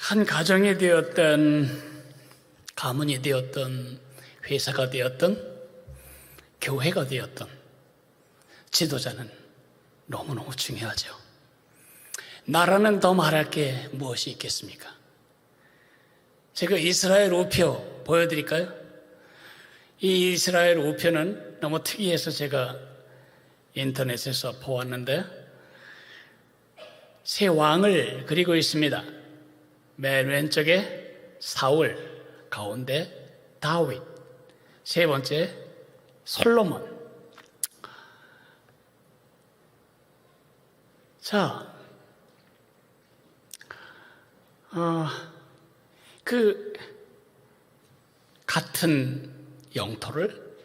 한 가정이 되었던, 가문이 되었던, 회사가 되었던, 교회가 되었던 지도자는 너무너무 중요하죠. 나라는 더 말할 게 무엇이 있겠습니까? 제가 이스라엘 우표 보여드릴까요? 이 이스라엘 우표는 너무 특이해서 제가 인터넷에서 보았는데 세 왕을 그리고 있습니다. 맨 왼쪽에 사울, 가운데 다윗, 세 번째 솔로몬. 자, 같은 영토를,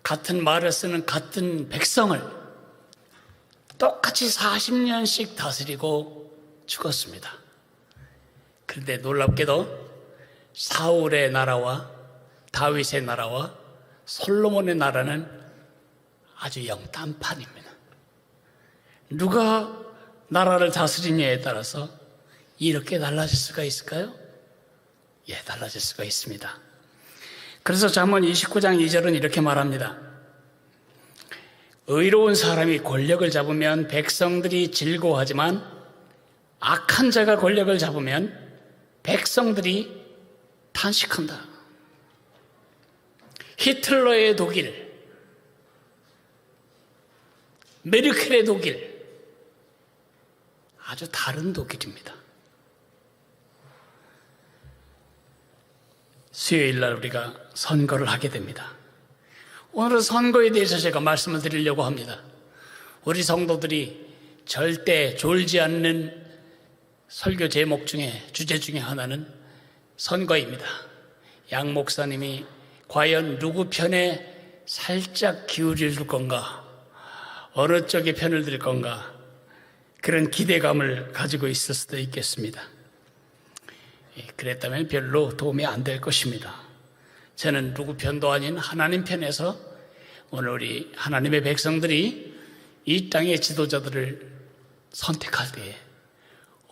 같은 말을 쓰는 같은 백성을 똑같이 40년씩 다스리고 죽었습니다. 그런데 놀랍게도 사울의 나라와 다윗의 나라와 솔로몬의 나라는 아주 영딴판입니다. 누가 나라를 다스리냐에 따라서 이렇게 달라질 수가 있을까요? 예, 달라질 수가 있습니다. 그래서 잠언 29장 2절은 이렇게 말합니다. 의로운 사람이 권력을 잡으면 백성들이 즐거워하지만 악한 자가 권력을 잡으면 백성들이 탄식한다. 히틀러의 독일, 메르켈의 독일, 아주 다른 독일입니다. 수요일 날 우리가 선거를 하게 됩니다. 오늘은 선거에 대해서 제가 말씀을 드리려고 합니다. 우리 성도들이 절대 졸지 않는 설교 제목 중에, 주제 중에 하나는 선거입니다. 양 목사님이 과연 누구 편에 살짝 기울일 건가, 어느 쪽의 편을 들 건가, 그런 기대감을 가지고 있을 수도 있겠습니다. 그랬다면 별로 도움이 안 될 것입니다. 저는 누구 편도 아닌 하나님 편에서 오늘 우리 하나님의 백성들이 이 땅의 지도자들을 선택할 때에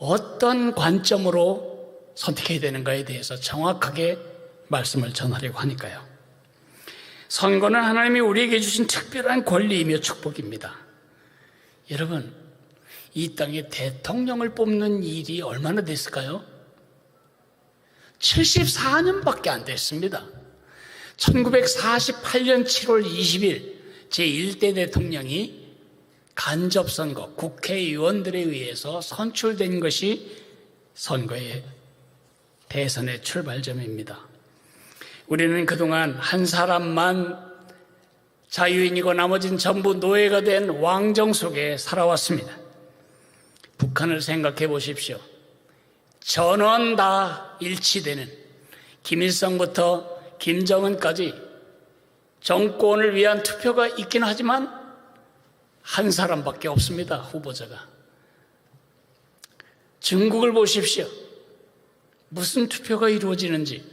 어떤 관점으로 선택해야 되는가에 대해서 정확하게 말씀을 전하려고 하니까요. 선거는 하나님이 우리에게 주신 특별한 권리이며 축복입니다. 여러분, 이 땅에 대통령을 뽑는 일이 얼마나 됐을까요? 74년밖에 안 됐습니다. 1948년 7월 20일 제1대 대통령이 간접선거, 국회의원들에 의해서 선출된 것이 선거의 대선의 출발점입니다. 우리는 그동안 한 사람만 자유인이고 나머지는 전부 노예가 된 왕정 속에 살아왔습니다. 북한을 생각해 보십시오. 전원 다 일치되는, 김일성부터 김정은까지 정권을 위한 투표가 있긴 하지만 한 사람밖에 없습니다, 후보자가. 중국을 보십시오. 무슨 투표가 이루어지는지.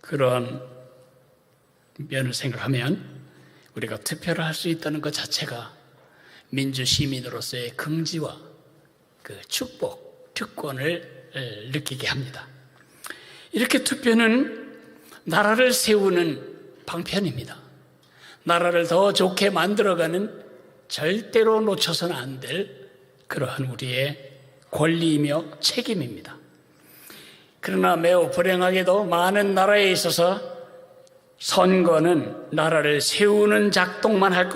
그런 면을 생각하면 우리가 투표를 할 수 있다는 것 자체가 민주시민으로서의 긍지와 그 축복, 특권을 느끼게 합니다. 이렇게 투표는 나라를 세우는 방편입니다. 나라를 더 좋게 만들어가는, 절대로 놓쳐서는 안 될 그러한 우리의 권리이며 책임입니다. 그러나 매우 불행하게도 많은 나라에 있어서 선거는 나라를 세우는 작동만 하는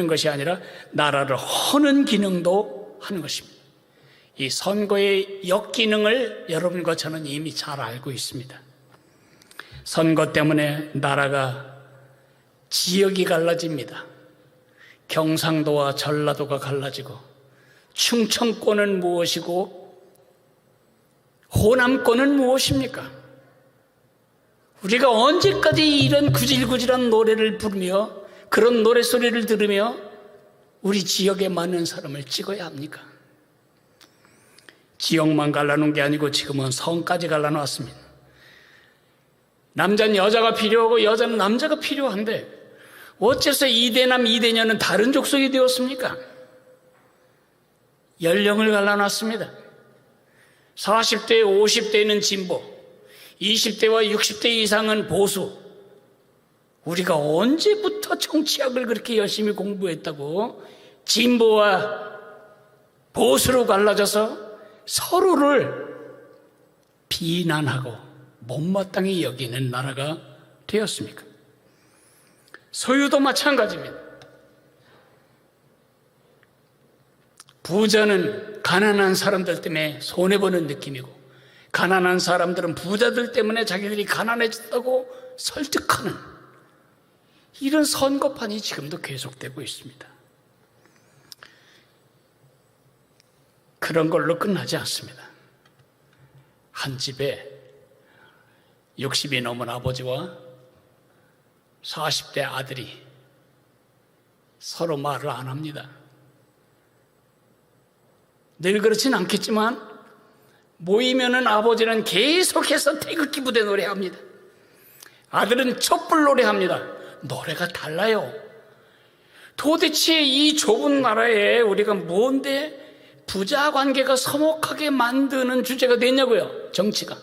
것이 아니라 나라를 허는 기능도 하는 것입니다. 이 선거의 역기능을 여러분과 저는 이미 잘 알고 있습니다. 선거 때문에 나라가 지역이 갈라집니다. 경상도와 전라도가 갈라지고, 충청권은 무엇이고 호남권은 무엇입니까? 우리가 언제까지 이런 구질구질한 노래를 부르며 그런 노래소리를 들으며 우리 지역에 맞는 사람을 찍어야 합니까? 지역만 갈라놓은 게 아니고 지금은 성까지 갈라놓았습니다. 남자는 여자가 필요하고 여자는 남자가 필요한데 어째서 이대남 이대녀는 다른 족속이 되었습니까? 연령을 갈라놨습니다. 40대, 50대는 진보, 20대와 60대 이상은 보수. 우리가 언제부터 정치학을 그렇게 열심히 공부했다고 진보와 보수로 갈라져서 서로를 비난하고 못마땅히 여기는 나라가 되었습니까? 소유도 마찬가지입니다. 부자는 가난한 사람들 때문에 손해보는 느낌이고, 가난한 사람들은 부자들 때문에 자기들이 가난해졌다고 설득하는 이런 선거판이 지금도 계속되고 있습니다. 그런 걸로 끝나지 않습니다. 한 집에 60이 넘은 아버지와 40대 아들이 서로 말을 안 합니다. 늘 그렇진 않겠지만 모이면은 아버지는 계속해서 태극기 부대 노래합니다. 아들은 촛불 노래합니다. 노래가 달라요. 도대체 이 좁은 나라에 우리가 뭔데 부자 관계가 서먹하게 만드는 주제가 됐냐고요, 정치가.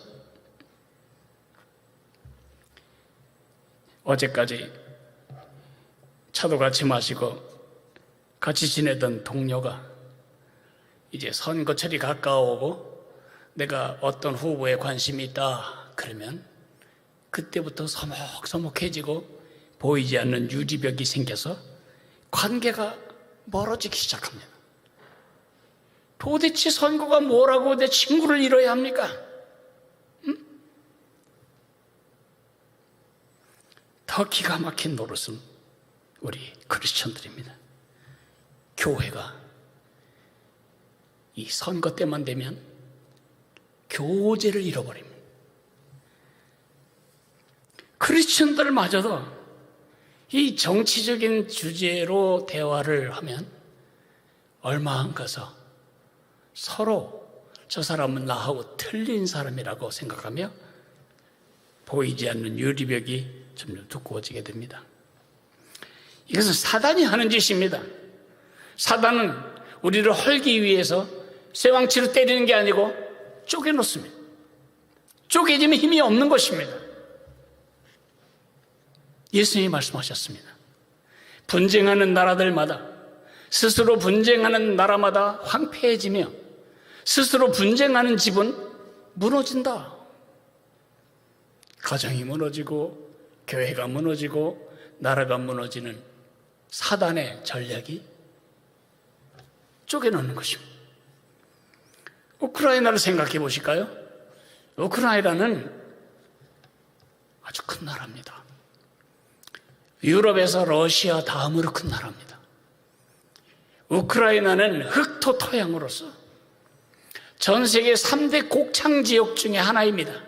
어제까지 차도 같이 마시고 같이 지내던 동료가 이제 선거철이 가까워오고 내가 어떤 후보에 관심이 있다 그러면 그때부터 서먹서먹해지고 보이지 않는 유리벽이 생겨서 관계가 멀어지기 시작합니다. 도대체 선거가 뭐라고 내 친구를 잃어야 합니까? 응? 더 기가 막힌 노릇은 우리 크리스천들입니다. 교회가 이 선거 때만 되면 교제를 잃어버립니다. 크리스천들마저도 이 정치적인 주제로 대화를 하면 얼마 안 가서 서로 저 사람은 나하고 틀린 사람이라고 생각하며 보이지 않는 유리벽이 점점 두꺼워지게 됩니다. 이것은 사단이 하는 짓입니다. 사단은 우리를 헐기 위해서 쇠왕치로 때리는 게 아니고 쪼개놓습니다. 쪼개지면 힘이 없는 것입니다. 예수님이 말씀하셨습니다. 분쟁하는 나라들마다, 스스로 분쟁하는 나라마다 황폐해지며 스스로 분쟁하는 집은 무너진다. 가정이 무너지고 교회가 무너지고 나라가 무너지는 사단의 전략이 쪼개놓는 것입니다. 우크라이나를 생각해 보실까요? 우크라이나는 아주 큰 나라입니다. 유럽에서 러시아 다음으로 큰 나라입니다. 우크라이나는 흑토 토양으로서 전 세계 3대 곡창 지역 중에 하나입니다.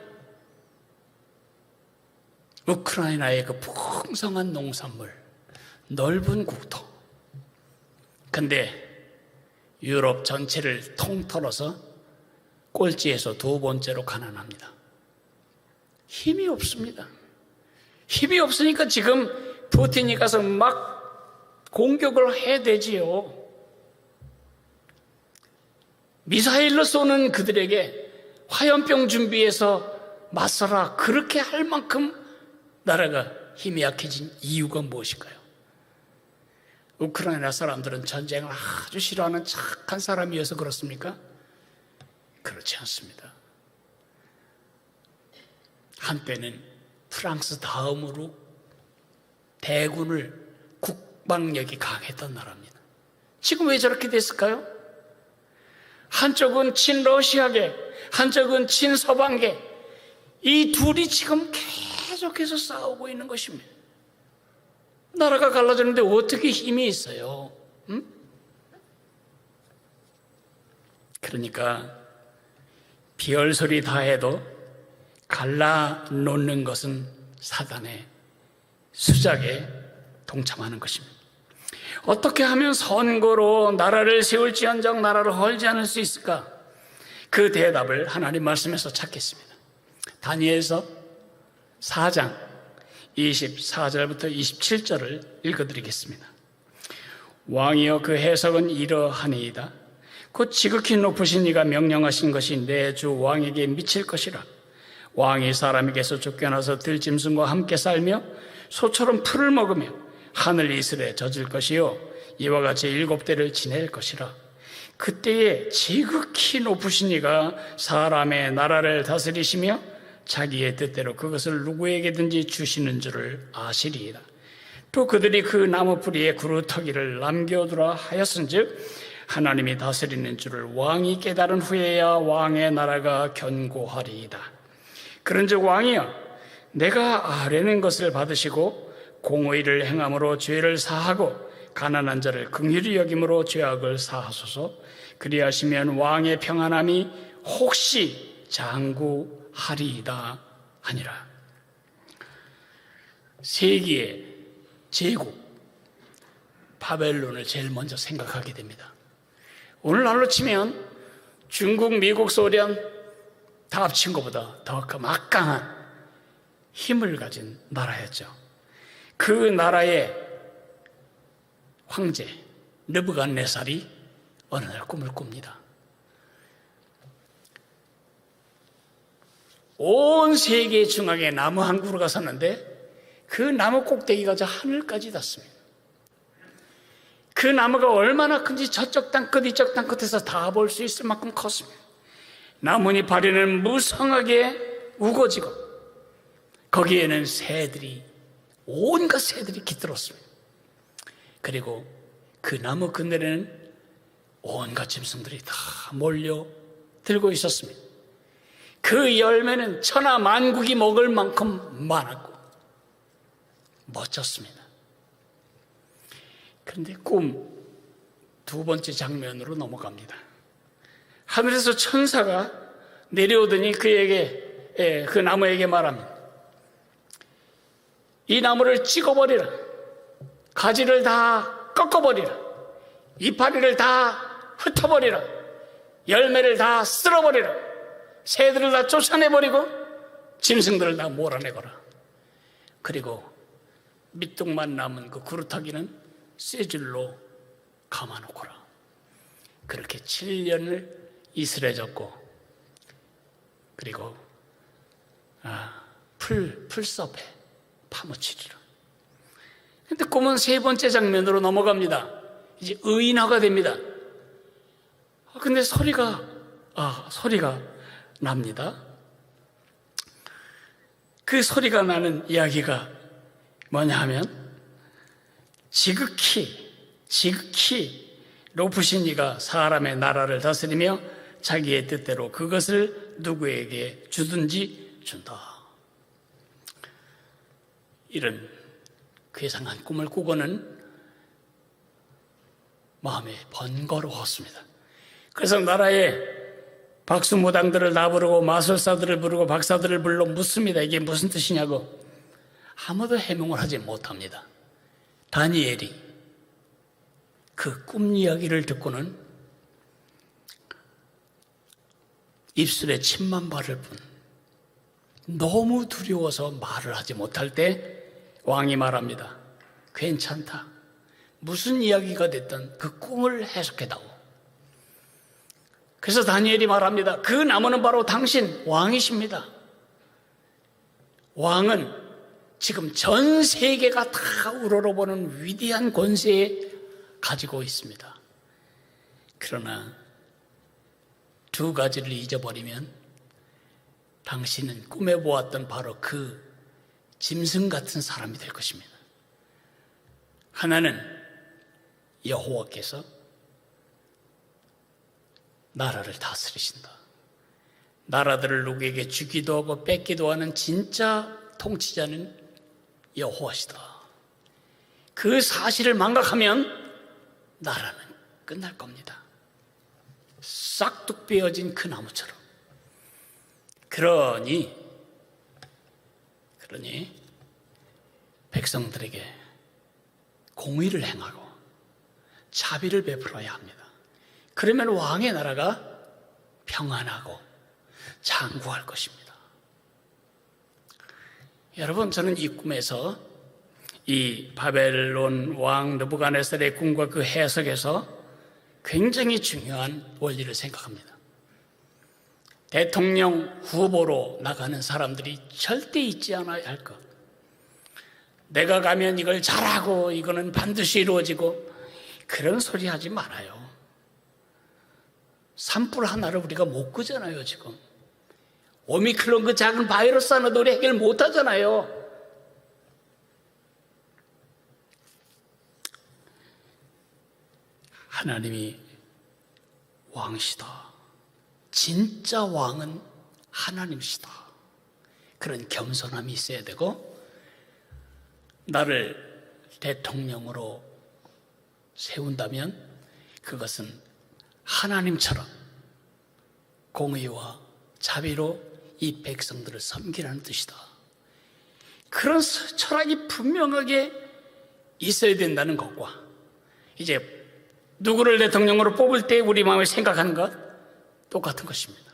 우크라이나의 그 풍성한 농산물, 넓은 국토. 근데 유럽 전체를 통틀어서 꼴찌에서 두 번째로 가난합니다. 힘이 없습니다. 힘이 없으니까 지금 푸틴이 가서 막 공격을 해야 되지요. 미사일로 쏘는 그들에게 화염병 준비해서 맞서라. 그렇게 할 만큼 나라가 힘이 약해진 이유가 무엇일까요? 우크라이나 사람들은 전쟁을 아주 싫어하는 착한 사람이어서 그렇습니까? 그렇지 않습니다. 한때는 프랑스 다음으로 대군을 국방력이 강했던 나라입니다. 지금 왜 저렇게 됐을까요? 한쪽은 친러시아계, 한쪽은 친서방계, 이 둘이 지금 계속해서 싸우고 있는 것입니다. 나라가 갈라졌는데 어떻게 힘이 있어요? 응? 그러니까 비열소리 다 해도 갈라놓는 것은 사단의 수작에 동참하는 것입니다. 어떻게 하면 선거로 나라를 세울지언정 나라를 헐지 않을 수 있을까? 그 대답을 하나님 말씀에서 찾겠습니다. 다니엘서 4장 24절부터 27절을 읽어드리겠습니다. 왕이여 그 해석은 이러하니이다. 곧 지극히 높으신 이가 명령하신 것이 내 주 왕에게 미칠 것이라. 왕이 사람에게서 쫓겨나서 들짐승과 함께 살며 소처럼 풀을 먹으며 하늘 이슬에 젖을 것이요 이와 같이 7대를 지낼 것이라. 그때에 지극히 높으신 이가 사람의 나라를 다스리시며 자기의 뜻대로 그것을 누구에게든지 주시는 줄을 아시리이다. 또 그들이 그 나무 뿌리에 그루터기를 남겨두라 하였은즉 하나님이 다스리는 줄을 왕이 깨달은 후에야 왕의 나라가 견고하리이다. 그런즉 왕이여, 내가 아뢰는 것을 받으시고 공의를 행함으로 죄를 사하고 가난한 자를 긍휼히 여김으로 죄악을 사하소서. 그리하시면 왕의 평안함이 혹시 장구하리이다 하니라. 세계의 제국 바벨론을 제일 먼저 생각하게 됩니다. 오늘날로 치면 중국, 미국, 소련 다 합친 것보다 더 막강한 힘을 가진 나라였죠. 그 나라의 황제 느부갓네살이 어느 날 꿈을 꿉니다. 온 세계 중앙에 나무 한 그루가 섰는데 그 나무 꼭대기가 저 하늘까지 닿습니다. 그 나무가 얼마나 큰지 저쪽 땅 끝 이쪽 땅 끝에서 다 볼 수 있을 만큼 컸습니다. 나뭇잎 아래는 무성하게 우거지고 거기에는 새들이, 온갖 새들이 깃들었습니다. 그리고 그 나무 그늘에는 온갖 짐승들이 다 몰려 들고 있었습니다. 그 열매는 천하 만국이 먹을 만큼 많았고 멋졌습니다. 그런데 꿈 두 번째 장면으로 넘어갑니다. 하늘에서 천사가 내려오더니 그에게, 그 나무에게 말합니다. 이 나무를 찍어버리라. 가지를 다 꺾어버리라. 이파리를 다 흩어버리라. 열매를 다 쓸어버리라. 새들을 다 쫓아내버리고 짐승들을 다 몰아내거라. 그리고 밑둥만 남은 그 그루터기는 쇠줄로 감아놓거라. 그렇게 7년을 이슬에 젖고 그리고 풀섭에 파묻히리라. 그런데 꿈은 세 번째 장면으로 넘어갑니다. 이제 의인화가 됩니다. 근데 소리가 납니다. 그 소리가 나는 이야기가 뭐냐 하면 지극히 높으신 이가 사람의 나라를 다스리며 자기의 뜻대로 그것을 누구에게 주든지 준다. 이런 괴상한 꿈을 꾸고는 마음이 번거로웠습니다. 그래서 나라에 박수무당들을 다 부르고 마술사들을 부르고 박사들을 불러 묻습니다. 이게 무슨 뜻이냐고. 아무도 해명을 하지 못합니다. 다니엘이 그 꿈 이야기를 듣고는 입술에 침만 바를 뿐 너무 두려워서 말을 하지 못할 때 왕이 말합니다. 괜찮다. 무슨 이야기가 됐든 그 꿈을 해석해다오. 그래서 다니엘이 말합니다. 그 나무는 바로 당신 왕이십니다. 왕은 지금 전 세계가 다 우러러보는 위대한 권세에 가지고 있습니다. 그러나 두 가지를 잊어버리면 당신은 꿈에 보았던 바로 그 짐승 같은 사람이 될 것입니다. 하나는 여호와께서 나라를 다스리신다. 나라들을 누구에게 주기도 하고 뺏기도 하는 진짜 통치자는 여호와시다. 그 사실을 망각하면 나라는 끝날 겁니다. 싹둑 베어진 그 나무처럼. 그러니 백성들에게 공의를 행하고 자비를 베풀어야 합니다. 그러면 왕의 나라가 평안하고 장구할 것입니다. 여러분, 저는 이 꿈에서 이 바벨론 왕 느부갓네살의 꿈과 그 해석에서 굉장히 중요한 원리를 생각합니다. 대통령 후보로 나가는 사람들이 절대 잊지 않아야 할 것. 내가 가면 이걸 잘하고 이거는 반드시 이루어지고 그런 소리 하지 말아요. 산불 하나를 우리가 못 끄잖아요. 지금 오미크론 그 작은 바이러스 하나도 우리 해결 못 하잖아요. 하나님이 왕이시다. 진짜 왕은 하나님이시다. 그런 겸손함이 있어야 되고, 나를 대통령으로 세운다면 그것은 하나님처럼 공의와 자비로 이 백성들을 섬기라는 뜻이다. 그런 철학이 분명하게 있어야 된다는 것과, 이제 누구를 대통령으로 뽑을 때 우리 마음에 생각하는 것 똑같은 것입니다.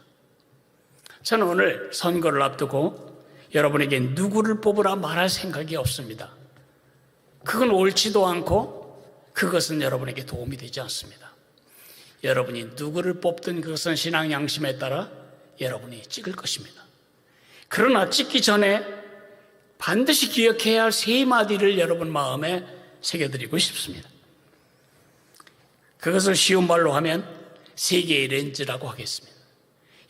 저는 오늘 선거를 앞두고 여러분에게 누구를 뽑으라 말할 생각이 없습니다. 그건 옳지도 않고 그것은 여러분에게 도움이 되지 않습니다. 여러분이 누구를 뽑든 그것은 신앙 양심에 따라 여러분이 찍을 것입니다. 그러나 찍기 전에 반드시 기억해야 할 세 마디를 여러분 마음에 새겨드리고 싶습니다. 그것을 쉬운 말로 하면 세 개의 렌즈라고 하겠습니다.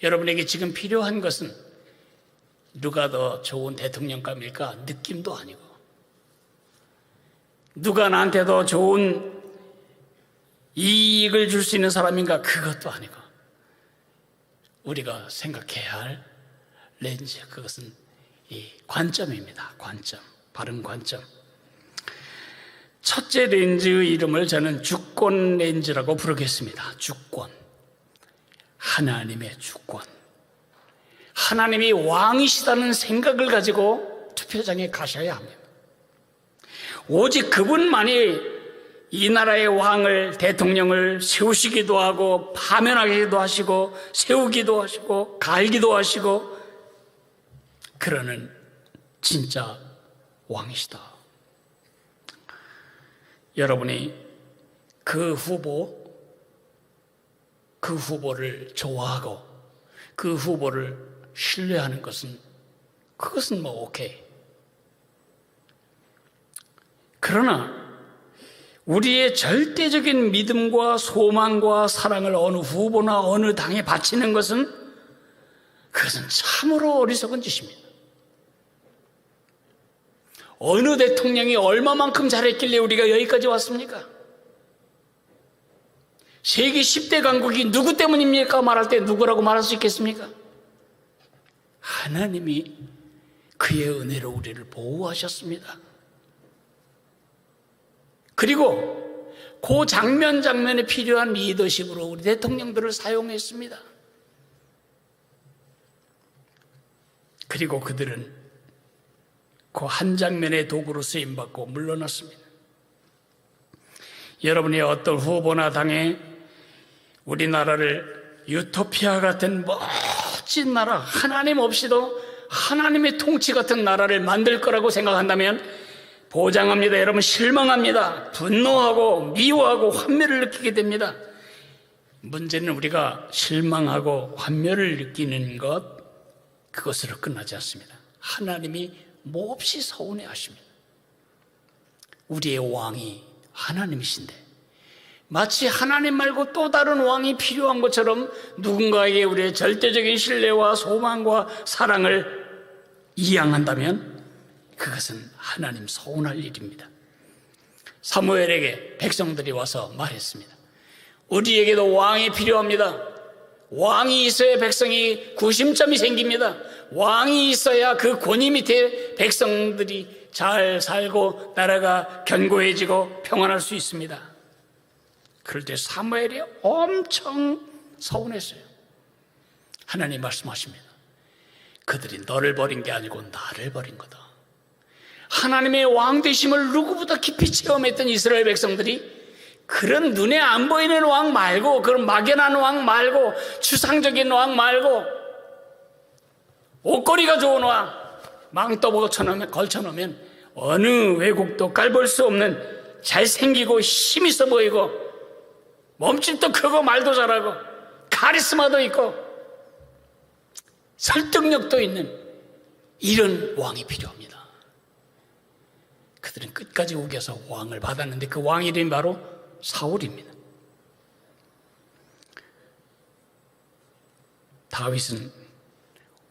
여러분에게 지금 필요한 것은 누가 더 좋은 대통령감일까? 느낌도 아니고, 누가 나한테 더 좋은 이익을 줄 수 있는 사람인가? 그것도 아니고, 우리가 생각해야 할 렌즈, 그것은 이 관점입니다. 관점, 바른 관점. 첫째 렌즈의 이름을 저는 주권 렌즈라고 부르겠습니다. 주권. 하나님의 주권. 하나님이 왕이시다는 생각을 가지고 투표장에 가셔야 합니다. 오직 그분만이 이 나라의 왕을, 대통령을 세우시기도 하고 파면하기도 하시고 세우기도 하시고 갈기도 하시고 그러는 진짜 왕이시다. 여러분이 그 후보를 좋아하고 그 후보를 신뢰하는 것은 그것은 오케이. 그러나 우리의 절대적인 믿음과 소망과 사랑을 어느 후보나 어느 당에 바치는 것은 그것은 참으로 어리석은 짓입니다. 어느 대통령이 얼마만큼 잘했길래 우리가 여기까지 왔습니까? 세계 10대 강국이 누구 때문입니까? 말할 때 누구라고 말할 수 있겠습니까? 하나님이 그의 은혜로 우리를 보호하셨습니다. 그리고 그 장면에 필요한 리더십으로 우리 대통령들을 사용했습니다. 그리고 그들은 그 한 장면의 도구로 쓰임받고 물러났습니다. 여러분이 어떤 후보나 당에 우리나라를 유토피아 같은 멋진 나라, 하나님 없이도 하나님의 통치 같은 나라를 만들 거라고 생각한다면 보장합니다. 여러분, 실망합니다. 분노하고 미워하고 환멸을 느끼게 됩니다. 문제는 우리가 실망하고 환멸을 느끼는 것, 그것으로 끝나지 않습니다. 하나님이 몹시 서운해하십니다. 우리의 왕이 하나님이신데 마치 하나님 말고 또 다른 왕이 필요한 것처럼 누군가에게 우리의 절대적인 신뢰와 소망과 사랑을 이양한다면 그것은 하나님 서운할 일입니다. 사무엘에게 백성들이 와서 말했습니다. 우리에게도 왕이 필요합니다. 왕이 있어야 백성이 구심점이 생깁니다. 왕이 있어야 그 권위 밑에 백성들이 잘 살고 나라가 견고해지고 평안할 수 있습니다. 그럴 때 사무엘이 엄청 서운했어요. 하나님 말씀하십니다. 그들이 너를 버린 게 아니고 나를 버린 거다. 하나님의 왕 되심을 누구보다 깊이 체험했던 이스라엘 백성들이 그런 눈에 안 보이는 왕 말고, 그런 막연한 왕 말고, 추상적인 왕 말고, 옷걸이가 좋은 왕, 망토 걸쳐놓으면 어느 외국도 깔볼 수 없는 잘생기고 힘있어 보이고 몸집도 크고 말도 잘하고 카리스마도 있고 설득력도 있는 이런 왕이 필요합니다. 그들은 끝까지 우겨서 왕을 받았는데 그 왕 이름이 바로 사울입니다. 다윗은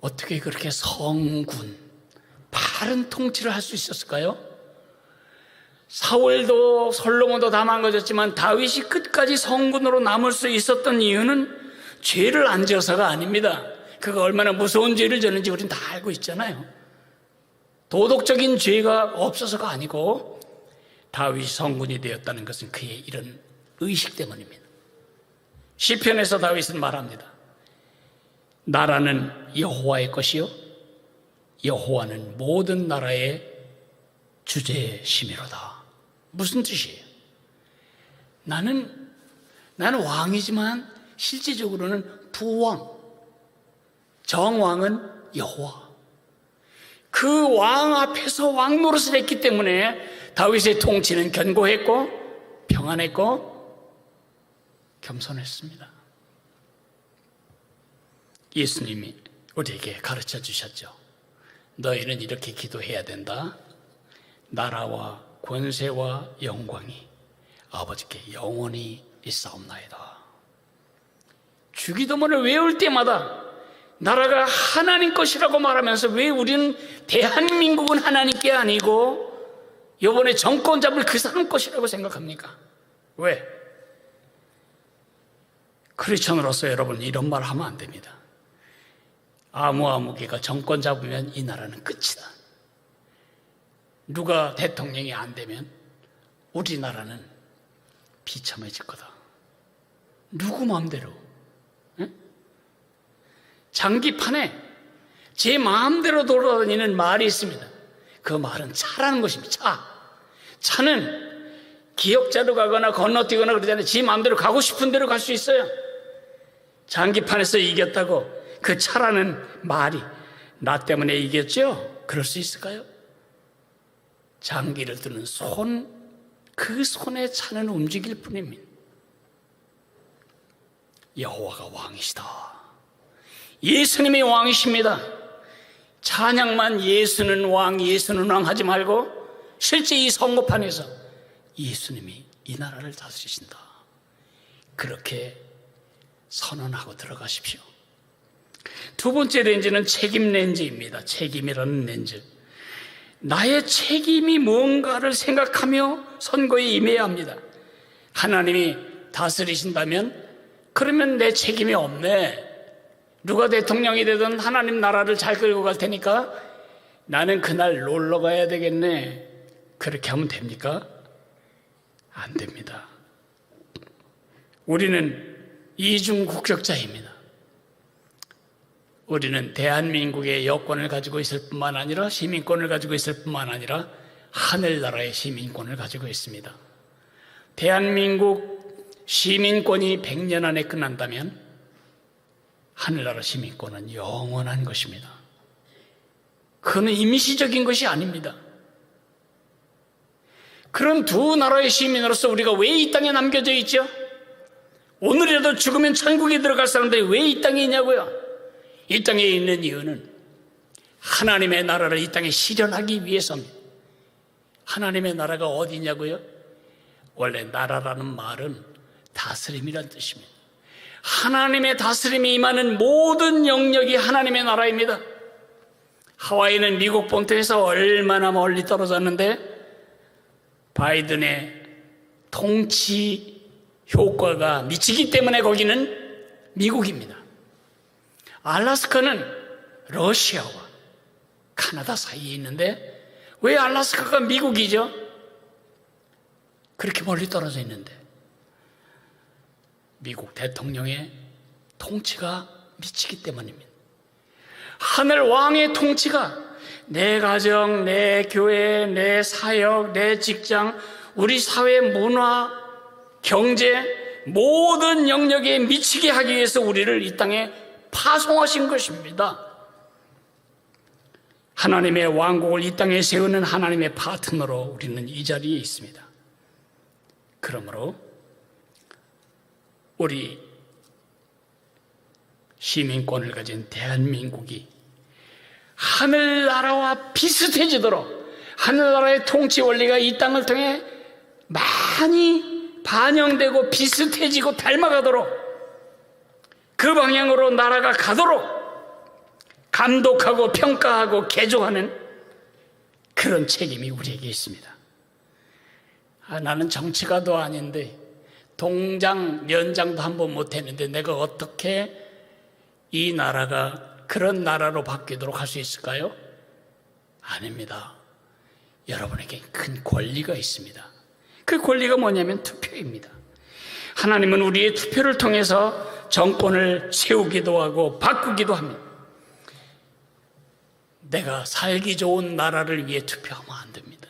어떻게 그렇게 성군, 바른 통치를 할 수 있었을까요? 사울도 솔로몬도 다 망가졌지만 다윗이 끝까지 성군으로 남을 수 있었던 이유는 죄를 안 지어서가 아닙니다. 그가 얼마나 무서운 죄를 졌는지 우리는 다 알고 있잖아요. 도덕적인 죄가 없어서가 아니고 다윗이 성군이 되었다는 것은 그의 이런 의식 때문입니다. 시편에서 다윗은 말합니다. 나라는 여호와의 것이요 여호와는 모든 나라의 주제심이로다. 무슨 뜻이에요? 나는 왕이지만 실질적으로는 부왕, 정왕은 여호와. 그 왕 앞에서 왕 노릇을 했기 때문에 다윗의 통치는 견고했고 평안했고 겸손했습니다. 예수님이 우리에게 가르쳐 주셨죠. 너희는 이렇게 기도해야 된다. 나라와 권세와 영광이 아버지께 영원히 있사옵나이다. 주기도문을 외울 때마다 나라가 하나님 것이라고 말하면서 왜 우리는 대한민국은 하나님께 아니고 이번에 정권 잡을 그 사람 것이라고 생각합니까? 왜? 크리스천으로서 여러분 이런 말 하면 안 됩니다. 아무개가 정권 잡으면 이 나라는 끝이다. 누가 대통령이 안 되면 우리나라는 비참해질 거다. 누구 마음대로? 응? 장기판에 제 마음대로 돌아다니는 말이 있습니다. 그 말은 차라는 것입니다. 차는 기역자로 가거나 건너뛰거나 그러잖아요. 제 마음대로 가고 싶은 대로 갈 수 있어요. 장기판에서 이겼다고 그 차라는 말이 나 때문에 이겼죠? 그럴 수 있을까요? 장기를 드는 그 손에 차는 움직일 뿐입니다. 여호와가 왕이시다. 예수님이 왕이십니다. 찬양만 예수는 왕 하지 말고 실제 이 선거판에서 예수님이 이 나라를 다스리신다. 그렇게 선언하고 들어가십시오. 두 번째 렌즈는 책임 렌즈입니다. 책임이라는 렌즈. 나의 책임이 뭔가를 생각하며 선거에 임해야 합니다. 하나님이 다스리신다면 그러면 내 책임이 없네. 누가 대통령이 되든 하나님 나라를 잘 끌고 갈 테니까 나는 그날 놀러 가야 되겠네. 그렇게 하면 됩니까? 안 됩니다. 우리는 이중 국적자입니다. 우리는 대한민국의 여권을 가지고 있을 뿐만 아니라 시민권을 가지고 있을 뿐만 아니라 하늘나라의 시민권을 가지고 있습니다. 대한민국 시민권이 100년 안에 끝난다면 하늘나라 시민권은 영원한 것입니다. 그건 임시적인 것이 아닙니다. 그런 두 나라의 시민으로서 우리가 왜 이 땅에 남겨져 있죠? 오늘이라도 죽으면 천국에 들어갈 사람들이 왜 이 땅에 있냐고요? 이 땅에 있는 이유는 하나님의 나라를 이 땅에 실현하기 위해서입니다. 하나님의 나라가 어디냐고요? 원래 나라라는 말은 다스림이란 뜻입니다. 하나님의 다스림이 임하는 모든 영역이 하나님의 나라입니다. 하와이는 미국 본토에서 얼마나 멀리 떨어졌는데 바이든의 통치 효과가 미치기 때문에 거기는 미국입니다. 알래스카는 러시아와 카나다 사이에 있는데 왜 알래스카가 미국이죠? 그렇게 멀리 떨어져 있는데 미국 대통령의 통치가 미치기 때문입니다. 하늘 왕의 통치가 내 가정, 내 교회, 내 사역, 내 직장, 우리 사회 문화, 경제 모든 영역에 미치게 하기 위해서 우리를 이 땅에 파송하신 것입니다. 하나님의 왕국을 이 땅에 세우는 하나님의 파트너로 우리는 이 자리에 있습니다. 그러므로 우리 시민권을 가진 대한민국이 하늘나라와 비슷해지도록, 하늘나라의 통치 원리가 이 땅을 통해 많이 반영되고 비슷해지고 닮아가도록, 그 방향으로 나라가 가도록 감독하고 평가하고 개조하는 그런 책임이 우리에게 있습니다. 나는 정치가도 아닌데 동장, 면장도 한 번 못했는데 내가 어떻게 이 나라가 그런 나라로 바뀌도록 할 수 있을까요? 아닙니다. 여러분에게 큰 권리가 있습니다. 그 권리가 뭐냐면 투표입니다. 하나님은 우리의 투표를 통해서 정권을 세우기도 하고 바꾸기도 합니다. 내가 살기 좋은 나라를 위해 투표하면 안 됩니다.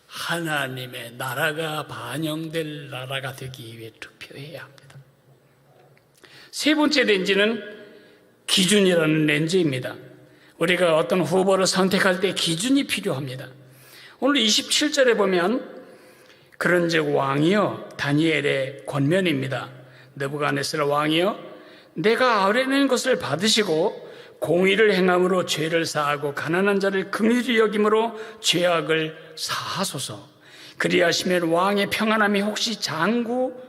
하나님의 나라가 반영될 나라가 되기 위해 투표해야 합니다. 세 번째 렌즈는 기준이라는 렌즈입니다. 우리가 어떤 후보를 선택할 때 기준이 필요합니다. 오늘 27절에 보면 그런즉 왕이여, 다니엘의 권면입니다. 느부갓네살 왕이여, 내가 아뢰는 것을 받으시고 공의를 행함으로 죄를 사하고 가난한 자를 긍휼히 여김으로 죄악을 사하소서. 그리하시면 왕의 평안함이 혹시 장구하리이다.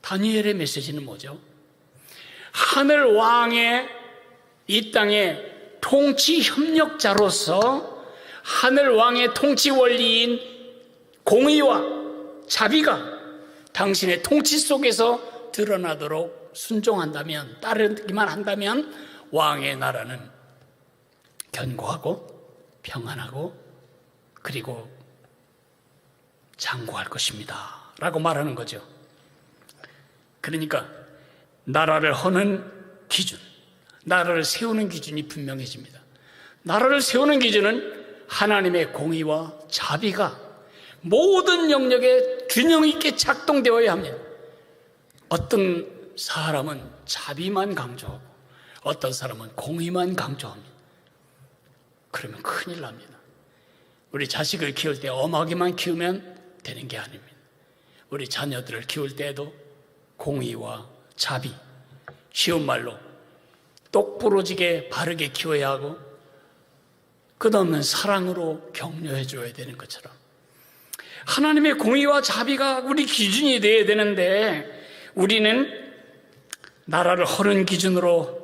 다니엘의 메시지는 뭐죠? 하늘 왕의 이 땅의 통치 협력자로서 하늘 왕의 통치 원리인 공의와 자비가 당신의 통치 속에서 드러나도록 순종한다면, 따르기만 한다면 왕의 나라는 견고하고 평안하고 그리고 장구할 것입니다 라고 말하는 거죠. 그러니까 나라를 허는 기준, 나라를 세우는 기준이 분명해집니다. 나라를 세우는 기준은 하나님의 공의와 자비가 모든 영역에 균형 있게 작동되어야 합니다. 어떤 사람은 자비만 강조하고 어떤 사람은 공의만 강조합니다. 그러면 큰일 납니다. 우리 자식을 키울 때 엄하게만 키우면 되는 게 아닙니다. 우리 자녀들을 키울 때에도 공의와 자비, 쉬운 말로 똑부러지게 바르게 키워야 하고 끝없는 사랑으로 격려해 줘야 되는 것처럼 하나님의 공의와 자비가 우리 기준이 되어야 되는데 우리는 나라를 허는 기준으로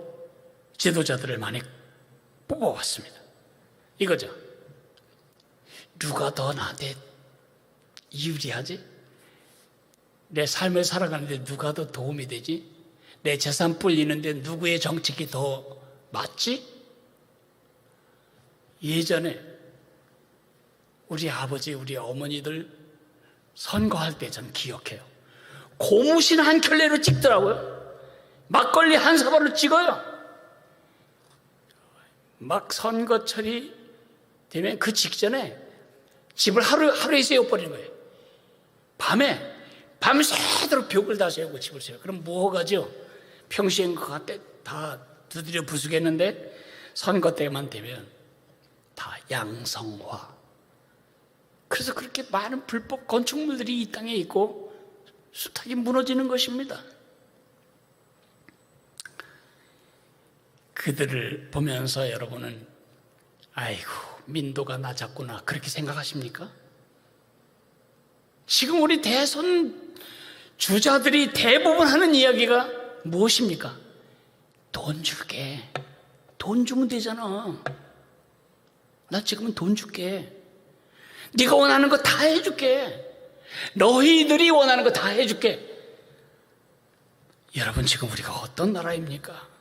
지도자들을 많이 뽑아왔습니다. 이거죠. 누가 더 나한테 유리하지? 내 삶을 살아가는데 누가 더 도움이 되지? 내 재산 불리는데 누구의 정책이 더 맞지? 예전에 우리 아버지, 우리 어머니들 선거할 때 저는 기억해요. 고무신 한 켤레로 찍더라고요. 막걸리 한 사발로 찍어요. 막 선거철이 되면 그 직전에 집을 하루에 세워버리는 거예요. 밤새도록 벽을 다 세우고 집을 세워요. 그럼 뭐가죠? 평시엔 그거 다 두드려 부수겠는데 선거 때만 되면 다 양성화. 그래서 그렇게 많은 불법 건축물들이 이 땅에 있고 숱하게 무너지는 것입니다. 그들을 보면서 여러분은 아이고 민도가 낮았구나 그렇게 생각하십니까? 지금 우리 대선 주자들이 대부분 하는 이야기가 무엇입니까? 돈 줄게. 돈 주면 되잖아. 나 지금은 돈 줄게. 네가 원하는 거 다 해줄게. 너희들이 원하는 거 다 해줄게. 여러분 지금 우리가 어떤 나라입니까?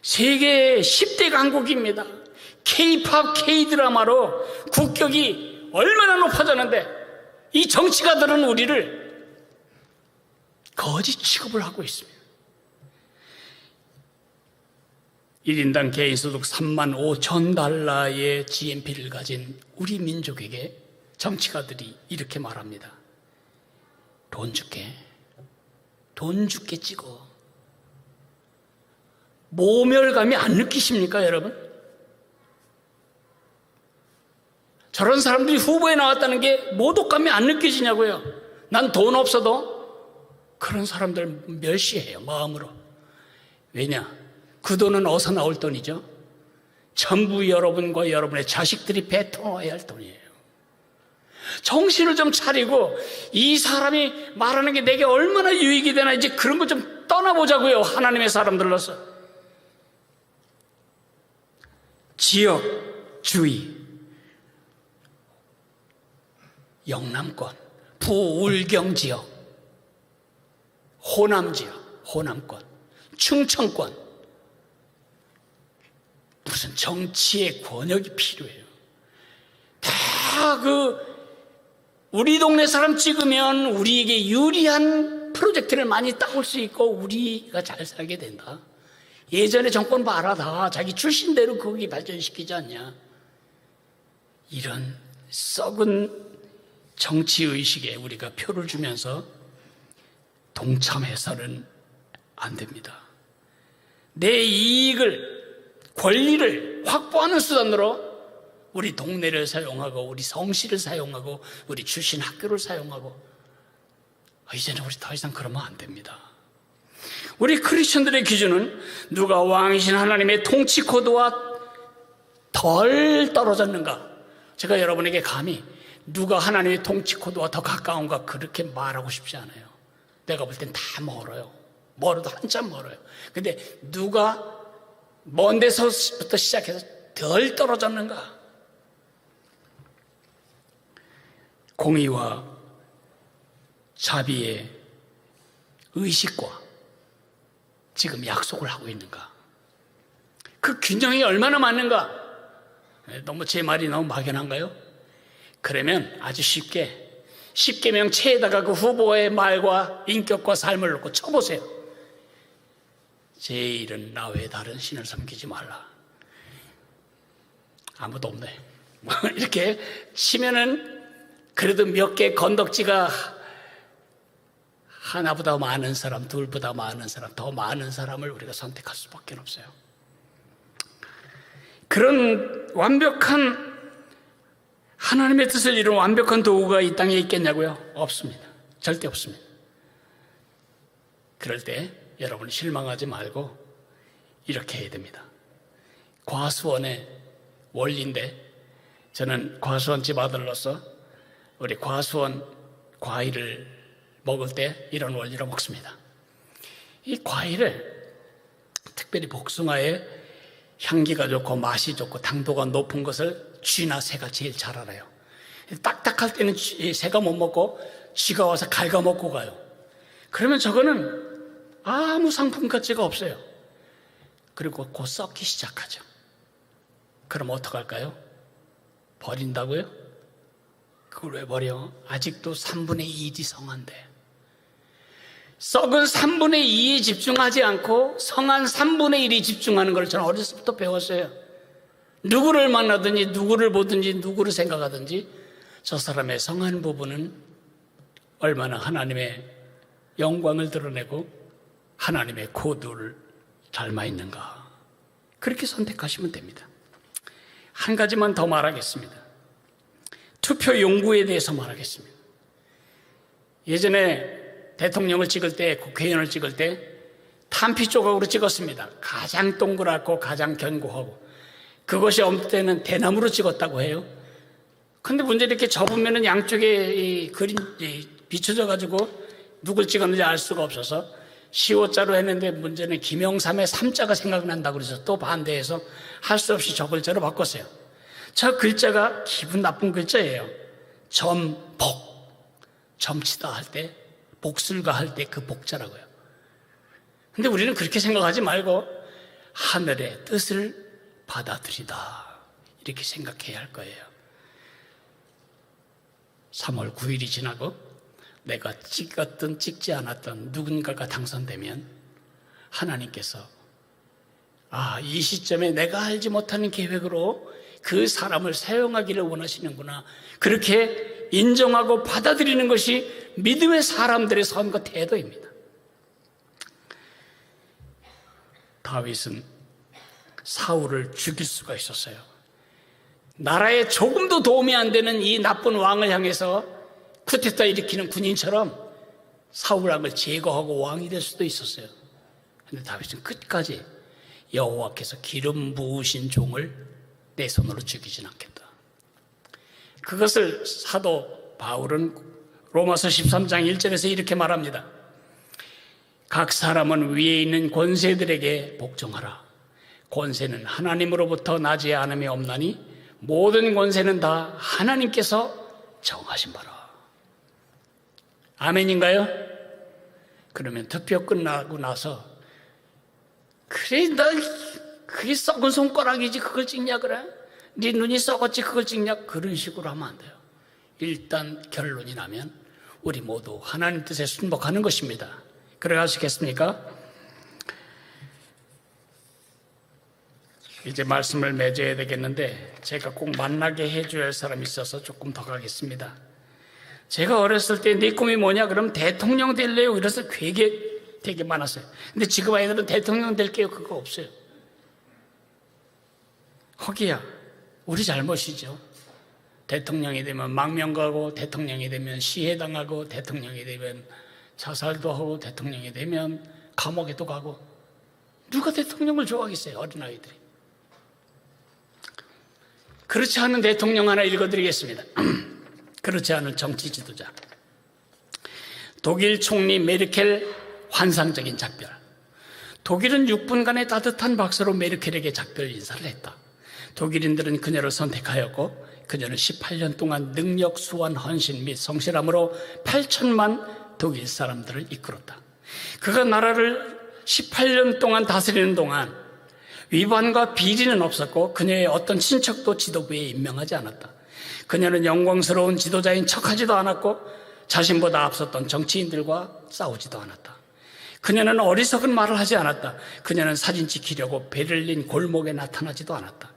세계 10대 강국입니다. K-팝, K-드라마로 국격이 얼마나 높아졌는데 이 정치가들은 우리를 거짓 취급을 하고 있습니다. 1인당 개인소득 3만 5천 달러의 GNP를 가진 우리 민족에게 정치가들이 이렇게 말합니다. 돈 줄게. 돈 줄게 찍어. 모멸감이 안 느끼십니까, 여러분? 저런 사람들이 후보에 나왔다는 게 모독감이 안 느껴지냐고요. 난 돈 없어도 그런 사람들 멸시해요, 마음으로. 왜냐? 그 돈은 어디서 나올 돈이죠? 전부 여러분과 여러분의 자식들이 뱉어야 할 돈이에요. 정신을 좀 차리고 이 사람이 말하는 게 내게 얼마나 유익이 되나 이제 그런 거 좀 떠나보자고요. 하나님의 사람들로서. 지역, 주의, 영남권, 부울경 지역, 호남 지역, 호남권, 충청권, 무슨 정치의 권역이 필요해요. 다 우리 동네 사람 찍으면 우리에게 유리한 프로젝트를 많이 따올 수 있고 우리가 잘 살게 된다. 예전에 정권 봐라, 다 자기 출신대로 거기 발전시키지 않냐. 이런 썩은 정치의식에 우리가 표를 주면서 동참해서는 안 됩니다. 내 이익을, 권리를 확보하는 수단으로 우리 동네를 사용하고 우리 성씨를 사용하고 우리 출신 학교를 사용하고 이제는 우리 더 이상 그러면 안 됩니다. 우리 크리스천들의 기준은 누가 왕이신 하나님의 통치 코드와 덜 떨어졌는가. 제가 여러분에게 감히 누가 하나님의 통치 코드와 더 가까운가 그렇게 말하고 싶지 않아요. 내가 볼 땐 다 멀어요. 멀어도 한참 멀어요. 근데 누가 먼 데서부터 시작해서 덜 떨어졌는가. 공의와 자비의 의식과 지금 약속을 하고 있는가. 그 균형이 얼마나 맞는가. 너무 제 말이 너무 막연한가요? 그러면 아주 쉽게 10계명 체에다가 그 후보의 말과 인격과 삶을 놓고 쳐보세요. 제 일은 나 외에 다른 신을 섬기지 말라. 아무도 없네. 이렇게 치면은 그래도 몇 개 건덕지가 하나보다 많은 사람, 둘보다 많은 사람, 더 많은 사람을 우리가 선택할 수밖에 없어요. 그런 완벽한 하나님의 뜻을 이룬 완벽한 도구가 이 땅에 있겠냐고요? 없습니다. 절대 없습니다. 그럴 때 여러분 실망하지 말고 이렇게 해야 됩니다. 과수원의 원리인데 저는 과수원집 아들로서 우리 과수원 과일을 먹을 때 이런 원리로 먹습니다. 이 과일을 특별히 복숭아의 향기가 좋고 맛이 좋고 당도가 높은 것을 쥐나 새가 제일 잘 알아요. 딱딱할 때는 새가 못 먹고 쥐가 와서 갉아먹고 가요. 그러면 저거는 아무 상품 가치가 없어요. 그리고 곧 썩기 시작하죠. 그럼 어떡할까요? 버린다고요? 그걸 왜 버려? 아직도 3분의 1이 성한데. 썩은 3분의 2에 집중하지 않고 성한 3분의 1이 집중하는 걸 저는 어렸을 때부터 배웠어요. 누구를 만나든지 누구를 보든지 누구를 생각하든지 저 사람의 성한 부분은 얼마나 하나님의 영광을 드러내고 하나님의 코드를 닮아 있는가. 그렇게 선택하시면 됩니다. 한 가지만 더 말하겠습니다. 투표 용구에 대해서 말하겠습니다. 예전에 대통령을 찍을 때, 국회의원을 찍을 때 탄피 조각으로 찍었습니다. 가장 동그랗고 가장 견고하고. 그것이 없을 때는 대나무로 찍었다고 해요. 근데 문제는 이렇게 접으면 양쪽에 이 그림 비춰져 가지고 누굴 찍었는지 알 수가 없어서 15자로 했는데 문제는 김영삼의 3자가 생각난다고 그래서 또 반대해서 할 수 없이 저 글자로 바꿨어요. 저 글자가 기분 나쁜 글자예요. 점복. 점치다 할 때, 복술가 할 때 그 복자라고요. 근데 우리는 그렇게 생각하지 말고 하늘의 뜻을 받아들이다. 이렇게 생각해야 할 거예요. 3월 9일이 지나고 내가 찍었든 찍지 않았든 누군가가 당선되면 하나님께서 이 시점에 내가 알지 못하는 계획으로 그 사람을 사용하기를 원하시는구나. 그렇게 인정하고 받아들이는 것이 믿음의 사람들의 선과 태도입니다. 다윗은 사울을 죽일 수가 있었어요. 나라에 조금도 도움이 안 되는 이 나쁜 왕을 향해서 쿠데타 일으키는 군인처럼 사울 왕을 제거하고 왕이 될 수도 있었어요. 그런데 다윗은 끝까지 여호와께서 기름 부으신 종을 내 손으로 죽이진 않겠다. 그것을 사도 바울은 로마서 13장 1절에서 이렇게 말합니다. 각 사람은 위에 있는 권세들에게 복종하라. 권세는 하나님으로부터 나지 않음이 없나니 모든 권세는 다 하나님께서 정하신 바라. 아멘인가요? 그러면 투표 끝나고 나서 그래 나 그게 썩은 손가락이지 그걸 찍냐 그래? 네 눈이 썩었지 그걸 찍냐? 그런 식으로 하면 안 돼요. 일단 결론이 나면 우리 모두 하나님 뜻에 순복하는 것입니다. 그래 하시겠습니까? 이제 말씀을 맺어야 되겠는데 제가 꼭 만나게 해줘야 할 사람이 있어서 조금 더 가겠습니다. 제가 어렸을 때 네 꿈이 뭐냐? 그럼 대통령 될래요? 이래서 되게 많았어요. 근데 지금 아이들은 대통령 될게요 그거 없어요. 허기야 우리 잘못이죠. 대통령이 되면 망명가고 대통령이 되면 시해당하고 대통령이 되면 자살도 하고 대통령이 되면 감옥에도 가고 누가 대통령을 좋아하겠어요? 어린아이들이. 그렇지 않은 대통령 하나 읽어드리겠습니다. 그렇지 않은 정치 지도자. 독일 총리 메르켈 환상적인 작별. 독일은 6분간의 따뜻한 박수로 메르켈에게 작별 인사를 했다. 독일인들은 그녀를 선택하였고 그녀는 18년 동안 능력, 수완, 헌신 및 성실함으로 8천만 독일 사람들을 이끌었다. 그가 나라를 18년 동안 다스리는 동안 위반과 비리는 없었고 그녀의 어떤 친척도 지도부에 임명하지 않았다. 그녀는 영광스러운 지도자인 척하지도 않았고 자신보다 앞섰던 정치인들과 싸우지도 않았다. 그녀는 어리석은 말을 하지 않았다. 그녀는 사진 찍히려고 베를린 골목에 나타나지도 않았다.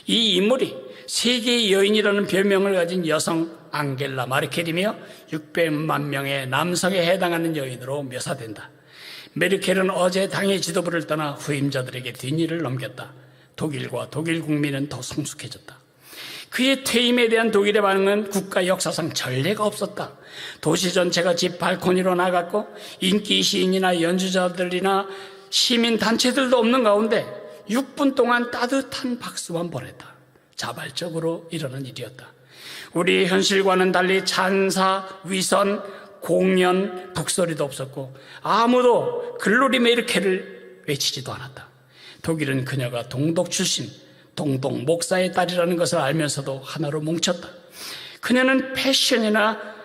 이 인물이 세계의 여인이라는 별명을 가진 여성 앙겔라 마르켈이며 600만 명의 남성에 해당하는 여인으로 묘사된다. 메르켈은 어제 당의 지도부를 떠나 후임자들에게 뒷일을 넘겼다. 독일과 독일 국민은 더 성숙해졌다. 그의 퇴임에 대한 독일의 반응은 국가 역사상 전례가 없었다. 도시 전체가 집 발코니로 나갔고 인기 시인이나 연주자들이나 시민단체들도 없는 가운데 6분 동안 따뜻한 박수만 보냈다. 자발적으로 일어난 일이었다. 우리의 현실과는 달리 찬사, 위선, 공연, 북소리도 없었고 아무도 글로리 메르켈을 외치지도 않았다. 독일은 그녀가 동독 출신, 동독 목사의 딸이라는 것을 알면서도 하나로 뭉쳤다. 그녀는 패션이나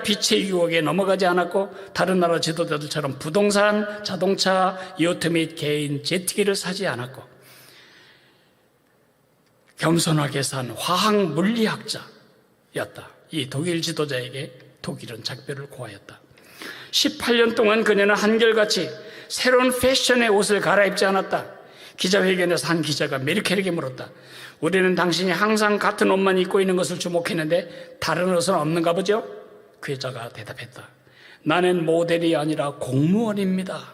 빛의 유혹에 넘어가지 않았고 다른 나라 지도자들처럼 부동산, 자동차, 요트 및 개인 제트기를 사지 않았고 겸손하게 산 화학 물리학자였다. 이 독일 지도자에게 독일은 작별을 고하였다. 18년 동안 그녀는 한결같이 새로운 패션의 옷을 갈아입지 않았다. 기자회견에서 한 기자가 메르켈에게 물었다. 우리는 당신이 항상 같은 옷만 입고 있는 것을 주목했는데 다른 옷은 없는가 보죠? 그 여자가 대답했다. 나는 모델이 아니라 공무원입니다.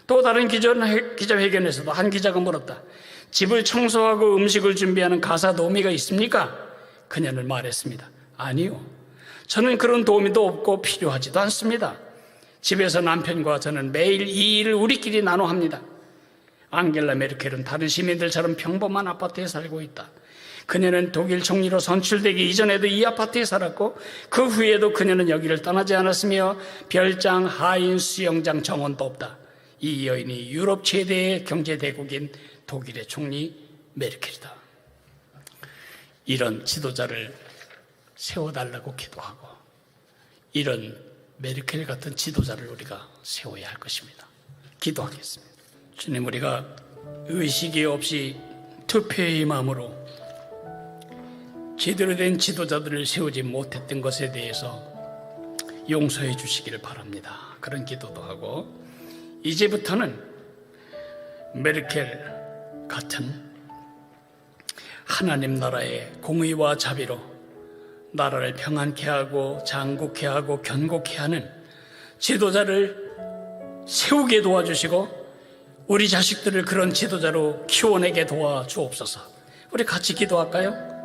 또 다른 기자회견에서도 한 기자가 물었다. 집을 청소하고 음식을 준비하는 가사 도우미가 있습니까? 그녀는 말했습니다. 아니요. 저는 그런 도우미도 없고 필요하지도 않습니다. 집에서 남편과 저는 매일 이 일을 우리끼리 나눠 합니다. 앙겔라 메르켈은 다른 시민들처럼 평범한 아파트에 살고 있다. 그녀는 독일 총리로 선출되기 이전에도 이 아파트에 살았고 그 후에도 그녀는 여기를 떠나지 않았으며 별장, 하인, 수영장, 정원도 없다. 이 여인이 유럽 최대의 경제대국인 독일의 총리 메르켈이다. 이런 지도자를 세워달라고 기도하고 이런 메르켈 같은 지도자를 우리가 세워야 할 것입니다. 기도하겠습니다. 주님, 우리가 의식이 없이 투표의 마음으로 제대로 된 지도자들을 세우지 못했던 것에 대해서 용서해 주시기를 바랍니다. 그런 기도도 하고 이제부터는 메르켈 같은 하나님 나라의 공의와 자비로 나라를 평안케 하고 장국케 하고 견고케 하는 지도자를 세우게 도와주시고 우리 자식들을 그런 지도자로 키워내게 도와주옵소서. 우리 같이 기도할까요?